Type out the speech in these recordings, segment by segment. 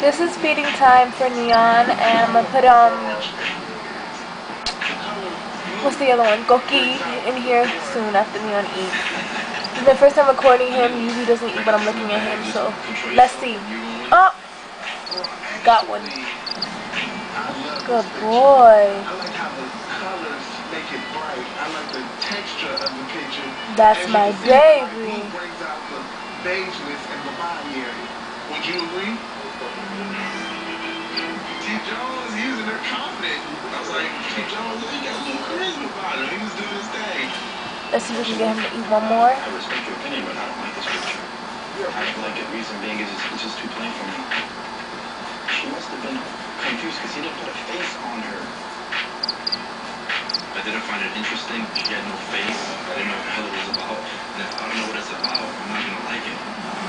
This is feeding time for Neon, and I'm gonna put what's the other one? Coqui in here soon after Neon eats. This is my first time recording him. Usually he doesn't eat, but I'm looking at him, so let's see. Oh, got one. Good boy. That's my baby. Would you agree? T. Jones, he was in there confident. I was like, T. Jones, he got a little charisma about him. He was doing his thing. Let's see if we can get him to eat one more. I respect your opinion, but I don't like this picture. I feel like the reason being is it's just too plain for me. She must have been confused because he didn't put a face on her. I didn't find it interesting. She had no face. I didn't know what the hell it was about. And if I don't know what it's about, I'm not going to like it.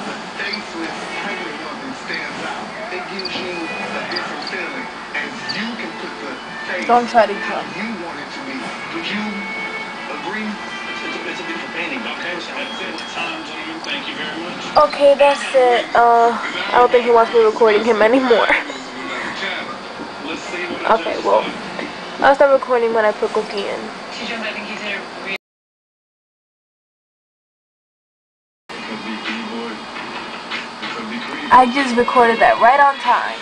The faceless pregnant woman stands out. It gives you a different feeling. And you can put the face Don't try to how you want it to be. Would you agree? It's a beautiful painting. Okay, so that's it. Time, gentlemen. Thank you very much. Okay, that's it. I don't think he wants me recording him anymore. Okay, well, I'll start recording when I put Cookie in. I think he did a really I just recorded that right on time.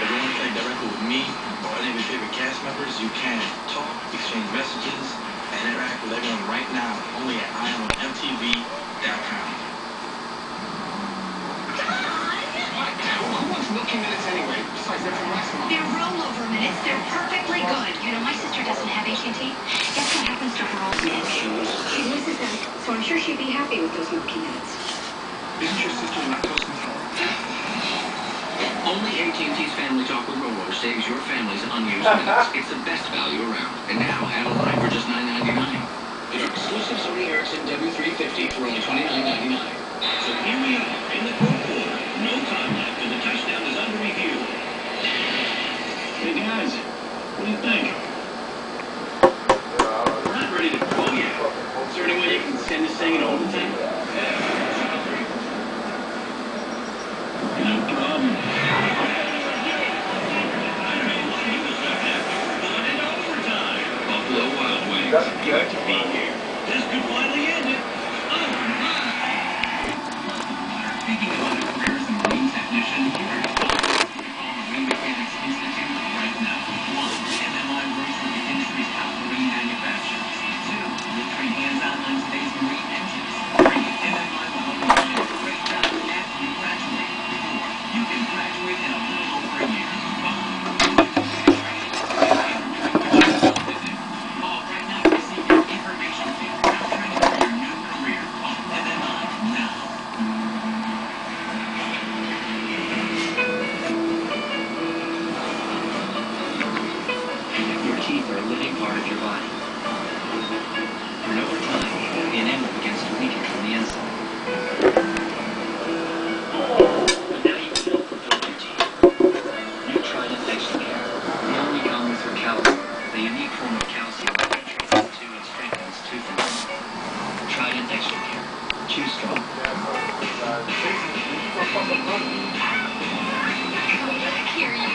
If you want to play directly with me or any of your favorite cast members, you can talk, exchange messages, and interact with everyone right now only at IamOnMTV.com. Who wants milky minutes anyway? Besides, they're from restaurants. They're rollover minutes. They're perfectly good. You know, my sister doesn't have AT&T. Guess what happens to her old man? She loses them, so I'm sure she'd be happy with those milky minutes. Isn't your sister lactose intolerant? Only AT&T's Family Talk with Robo saves your families unused minutes. It's the best value around. And now, add a line for just $9.99. Get our exclusive Sony Ericsson W350 for only $29.99. So here we are, in the fourth quarter. No time left, and the touchdown is under review. Hey guys, what do you think? We're not ready to go yet. Is there any way you can send this thing in overtime? No problem. Buffalo Wild Wings. Good to be here. This could finally end it. Oh my! Speaking of other careers, the Marine technician here. Call the Wing Mechanics Institute right now. 1. MMI works with the industry's top marine manufacturers. 2. With 3 hands-on on today's marine engines. 3. MMI will help you finish a great job after you graduate. 4. You can graduate in a little over a year. 5. Call right now to receive your information field. Now training for your new career. Call MMI now. Your teeth are a living part of your body. And over time, the enamel begins to weaken from the inside. But now you can help rebuild your teeth. New Trident Extra Care. The only common through calcium, the unique form of calcium that penetrates into and strengthens tooth enamel. Trident Extra Care. Chew strong. Here, you.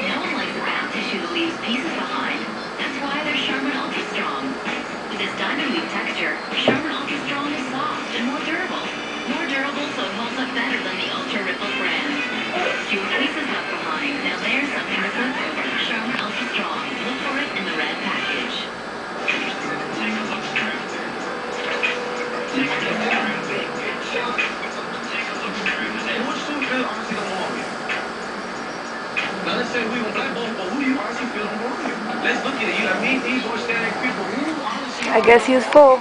No one likes a bath tissue that leaves pieces behind. That's why they're Charmin Ultra Strong. With its diamond weave texture, Charmin Ultra Strong is soft and more durable. More durable so it holds up better than the Ultra Ripple brand. Fewer pieces left behind. Now there's something that's left over. Charmin Ultra Strong. Look for it in the red package. Now let's say we were black boys, but who do you honestly feel more? Let's look at it. You know what I mean? These boys standing people. Who honestly? I guess he was full.